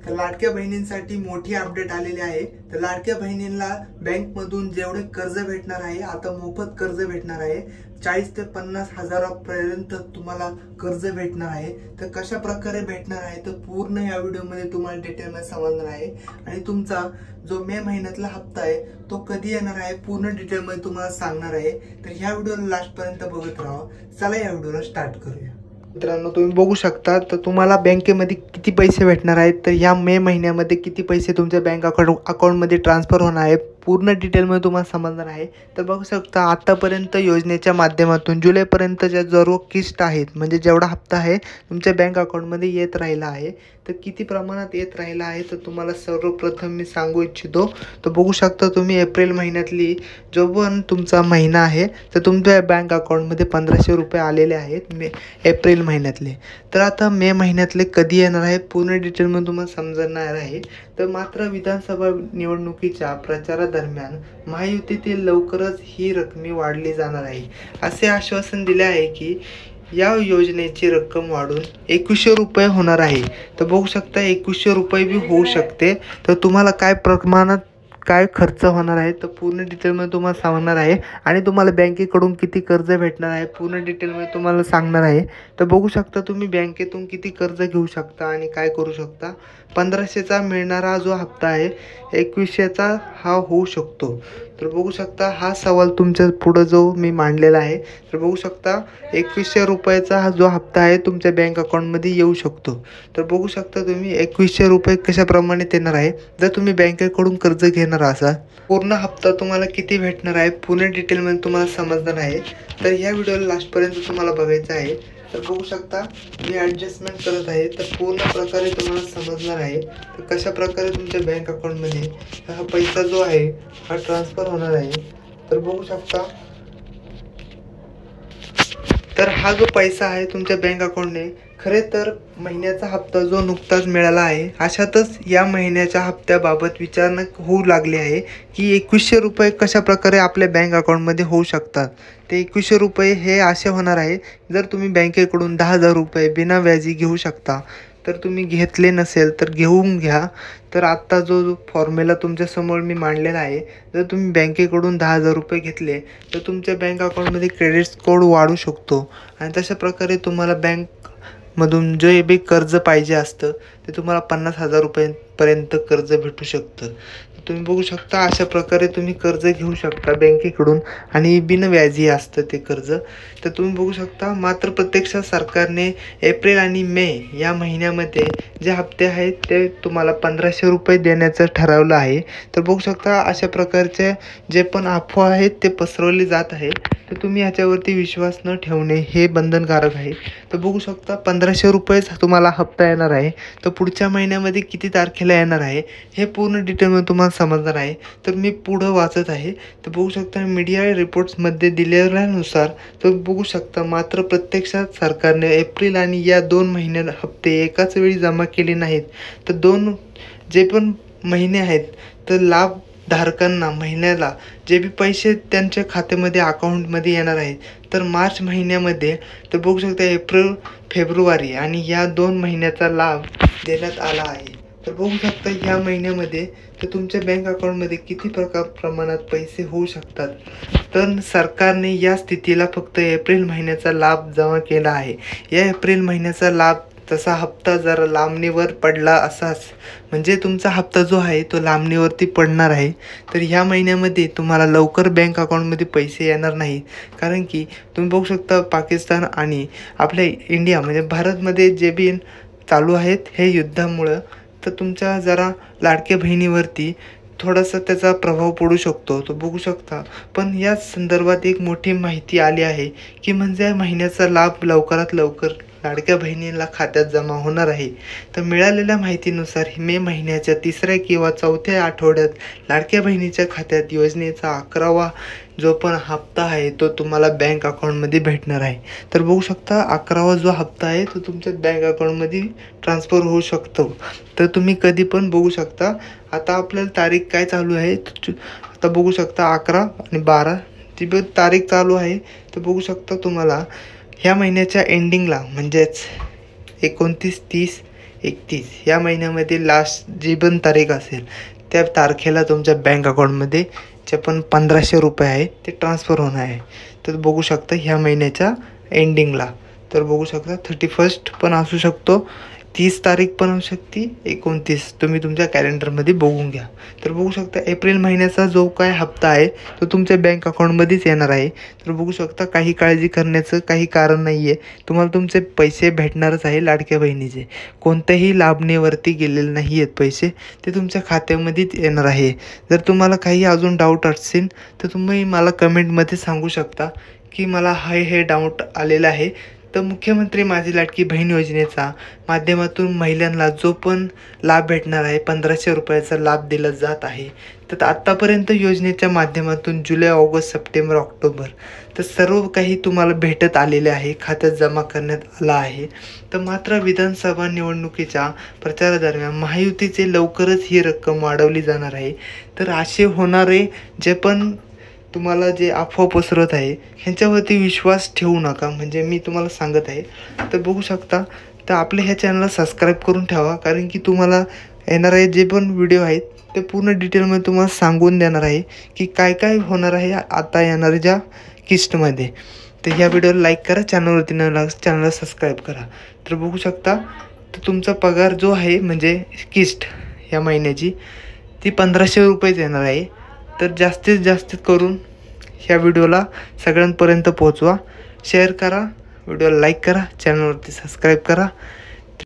तर लाडक्या बहिणींसाठी मोठी अपडेट आलेली आहे। तर लाडक्या बहिणींना बँक मधून जेवढे कर्ज भेटणार आहे, आता मोफत कर्ज भेटणार आहे। 40 ते 50 हजारापर्यंत तुम्हाला कर्ज भेटणार आहे। तर कशा प्रकारे भेटणार आहे तर पूर्ण या व्हिडिओ मध्ये तुम्हाला डिटेल मध्ये समजणार आहे। आणि तुमचा जो मे महिन्यातला हप्ता आहे तो कधी येणार आहे पूर्ण डिटेल मध्ये तुम्हाला सांगणार आहे। तर ह्या व्हिडिओला लास्ट पर्यंत बघत राहा। चला या व्हिडिओला स्टार्ट करूया। मित्रांनो, तुम्ही बघू शकता तर तुम्हाला बँकेमध्ये किती पैसे भेटणार आहेत। तर या मे महिन्यामध्ये किती पैसे तुमच्या बँक अकाउंटमध्ये ट्रान्सफर होणार आहे पूर्ण डिटेलमध्ये तुम्हाला समजणार आहे। तर बघू शकता आतापर्यंत योजनेच्या माध्यमातून जुलैपर्यंतच्या सर्व किस्त आहेत, म्हणजे जेवढा हप्ता आहे तुमच्या बँक अकाउंटमध्ये येत राहिला आहे। तर किती प्रमाणात येत राहिला आहे तर तुम्हाला सर्वप्रथम मी सांगू इच्छितो। तर बघू शकता तुम्ही एप्रिल महिन्यातली जो पण तुमचा महिना आहे तर तुमच्या बँक अकाउंटमध्ये 1500 रुपये आलेले आहेत एप्रिल महिन्यातले। तर आता मे महिन्यातले कधी येणार आहे पूर्ण डिटेलमध्ये तुम्हाला समजणार आहे। तर मात्र विधानसभा निवडणुकीच्या प्रचारादरम्यान महायुतीतील लवकरच ही रक्कम वाढली जाणार आहे असे आश्वासन दिले आहे की या योजनेची रक्कम वाढून 2100 रुपये होणार आहे। तर बघू शकता 2100 रुपये भी होऊ शकते। तर तुम्हाला काय प्रमाणात काय खर्च होणार आहे तर पूर्ण डिटेलमध्ये तुम्हाला सांगणार आहे। आणि तुम्हाला बँकेकडून किती कर्ज भेटणार आहे पूर्ण डिटेलमध्ये तुम्हाला सांगणार आहे। तर बघू शकता तुम्ही बँकेतून किती कर्ज घेऊ शकता आणि काय करू शकता। 1500चा मिळणारा जो हप्ता आहे 2100चा हा होऊ शकतो। तर बघू शकता हा सवाल तुमच्या पुढे जो मी मांडलेला आहे। तर बघू शकता 2100 रुपयाचा हा जो हप्ता आहे तुमच्या बँक अकाउंटमध्ये येऊ शकतो। तर बघू शकता तुम्ही 2100 रुपये कशाप्रमाणे येणार आहे जर तुम्ही बँकेकडून कर्ज घेणार असाल। पूर्ण हप्ता तुम्हाला किती भेटणार आहे पूर्ण डिटेलमध्ये तुम्हाला समजणार आहे। तर ह्या व्हिडिओला लास्टपर्यंत तुम्हाला बघायचं आहे। तर बघू शकता मी ॲडजस्टमेंट करत आहे तर पूर्ण प्रकारे तुम्हाला समजणार आहे तर कशा प्रकारे तुमच्या बँक अकाउंटमध्ये हा पैसा जो आहे हा ट्रान्सफर होणार आहे। तर बघू शकता तर हा जो पैसा आहे तुमच्या बँक अकाउंटने खरे तर महिन्याचा हप्ता जो नुकताच मिळाला आहे अशातच या महिन्याच्या हप्त्याबाबत विचारणा होऊ लागली आहे की 2100 रुपये कशा प्रकारे आपल्या बँक अकाउंटमध्ये होऊ शकतात। ते 2100 रुपये हे असे होणार आहे जर तुम्ही बँकेकडून 10,000 रुपये बिना व्याजी घेऊ शकता। तर तुम्ही घेतले नसेल तर घेऊन घ्या। तर आत्ता जो फॉर्म्युला तुमच्यासमोर मी मांडलेला आहे, जर तुम्ही बँकेकडून 10,000 रुपये घेतले तर तुमच्या बँक अकाउंटमध्ये क्रेडिट स्कोर वाढू शकतो। आणि तशा प्रकारे तुम्हाला बँकमधून जे बी कर्ज पाहिजे असतं ते तुम्हाला 50,000 रुपयांपर्यंत कर्ज भेटू शकतं। तुम्ही बघू शकता अशा प्रकारे तुम्ही कर्ज घेऊ शकता बँकेकडून आणि बिनव्याजी असतं ते कर्ज। तर तुम्ही बघू शकता मात्र प्रत्यक्षात सरकारने एप्रिल आणि मे या महिन्यामध्ये जे हप्ते आहेत ते तुम्हाला 1500 रुपये देण्याचं ठरवलं आहे। तर बघू शकता अशा प्रकारचे जे पण अफवा आहेत ते पसरवले जात आहे। तर तुम्ही ह्याच्यावरती विश्वास न ठेवणे हे बंधनकारक आहे। तर बघू शकता 1500 रुपयेच तुम्हाला हप्ता येणार आहे। तर पुढच्या महिन्यामध्ये किती तारखेला येणार आहे हे पूर्ण डिटेलमध्ये तुम्हाला समजणार आहे। तर मी पुढं वाचत आहे तर बघू शकता मीडिया रिपोर्ट्समध्ये दिलेल्यानुसार तर बघू शकता मात्र प्रत्यक्षात सरकारने एप्रिल आणि या 2 महिन्यात हप्ते एकाच वेळी जमा केले नाहीत। तर 2 जे पण महिने आहेत तर लाभधारकांना महिन्याला जे बी पैसे त्यांच्या खात्यामध्ये अकाउंटमध्ये येणार आहेत तर मार्च महिन्यामध्ये तर बघू शकता एप्रिल फेब्रुवारी आणि या 2 महिन्याचा लाभ देण्यात आला आहे। तर बघू शकता ह्या महिन्यामध्ये तर तुमच्या बँक अकाउंटमध्ये किती प्रमाणात पैसे होऊ शकतात। तर सरकारने या स्थितीला फक्त एप्रिल महिन्याचा लाभ जमा केला आहे। या एप्रिल महिन्याचा लाभ तसा हप्ता जरा लांबणीवर पडला असाच, म्हणजे तुमचा हप्ता जो आहे तो लांबणीवरती पडणार आहे। तर ह्या महिन्यामध्ये तुम्हाला लवकर बँक अकाउंटमध्ये पैसे येणार नाही, कारण की तुम्ही बघू शकता पाकिस्तान आणि आपल्या इंडिया म्हणजे भारतमध्ये जे बी चालू आहेत हे युद्धामुळं तर तुमच्या जरा लाडक्या बहिणीवरती थोडासा त्याचा प्रभाव पडू शकतो। तो बघू शकता पण या संदर्भात एक मोठी माहिती आली आहे की म्हणजे महिन्याचा लाभ लवकरात लवकर लाडक्या बहिणीला खात्यात जमा होणार आहे। तर मिळालेल्या माहितीनुसार मे महिन्याच्या 3ऱ्या किंवा 4थ्या आठवड्यात लाडक्या बहिणीच्या खात्यात योजनेचा 11वा जो पण हप्ता आहे तो तुम्हाला बँक अकाउंटमध्ये भेटणार आहे। तर बघू शकता 11वा जो हप्ता आहे तो तुमच्या बँक अकाउंटमध्ये ट्रान्सफर होऊ शकतो। तर तुम्ही कधी पण बघू शकता। आता आपल्याला तारीख काय चालू आहे आता बघू शकता 11 आणि 12 ती तारीख चालू आहे। तर बघू शकता तुम्हाला ह्या महिन्याच्या एंडिंगला म्हणजेच 29, 30, 31 या महिन्यामध्ये लास्ट जी पण तारीख असेल त्या तारखेला तुमच्या बँक अकाउंटमध्ये जे पण 1500 रुपये आहे ते ट्रान्सफर होणार आहे. तर बघू शकता ह्या महिन्याच्या एंडिंगला. तर बघू शकता 31 पण असू शकतो, 30 तारीख पण असू शकते, 29 तुम्ही तुमच्या कॅलेंडरमध्ये बघून घ्या. तर बघू शकता एप्रिल महिन्याचा जो काय हप्ता आहे तो तुमच्या बँक अकाउंटमध्येच येणार आहे. तर बघू शकता काही काळजी करण्याचं काही कारण नाही आहे. तुम्हाला तुमचे पैसे भेटणारच आहे लाडक्या बहिणीचे. कोणत्याही लाभणीवरती गेलेले नाही आहेत पैसे, ते तुमच्या खात्यामध्येच येणार आहे. जर तुम्हाला काही अजून डाऊट असेल तर तुम्ही मला कमेंटमध्ये सांगू शकता की मला हे डाऊट आलेला आहे. तर मुख्यमंत्री माझी लाडकी बहीण योजनेचा माध्यमातून महिलांना जो पण लाभ भेटणार आहे 1500 रुपयाचा लाभ दिला जात आहे. तर आत्तापर्यंत योजनेच्या माध्यमातून जुलै, ऑगस्ट, सप्टेंबर, ऑक्टोबर तर सर्व काही तुम्हाला भेटत आलेले आहे, खात्यात जमा करण्यात आला आहे. तर मात्र विधानसभा निवडणुकीच्या प्रचारादरम्यान महायुतीचे लवकरच ही रक्कम वाढवली जाणार आहे. तर असे होणारे जे पण तुम्हाला जे अफवा पसरत आहे ह्यांच्यावरती विश्वास ठेवू नका, म्हणजे मी तुम्हाला सांगत आहे. तर बघू शकता तर आपल्या ह्या चॅनलला सबस्क्राईब करून ठेवा, कारण की तुम्हाला येणारे जे पण व्हिडिओ आहेत ते पूर्ण डिटेलमध्ये तुम्हाला सांगून देणार आहे की काय काय होणार आहे आता येणाऱ्या किस्टमध्ये. तर ह्या व्हिडिओला लाईक करा, चॅनलवरती चॅनलला सबस्क्राईब करा. तर बघू शकता तर तुमचा पगार जो आहे म्हणजे किस्ट ह्या महिन्याची ती 1500 रुपयेच येणार आहे. तर जास्तीत जास्त करून ह्या व्हिडिओला सगळ्यांपर्यंत पोहोचवा, शेअर करा, व्हिडिओला लाईक करा, चॅनलवरती सबस्क्राईब करा.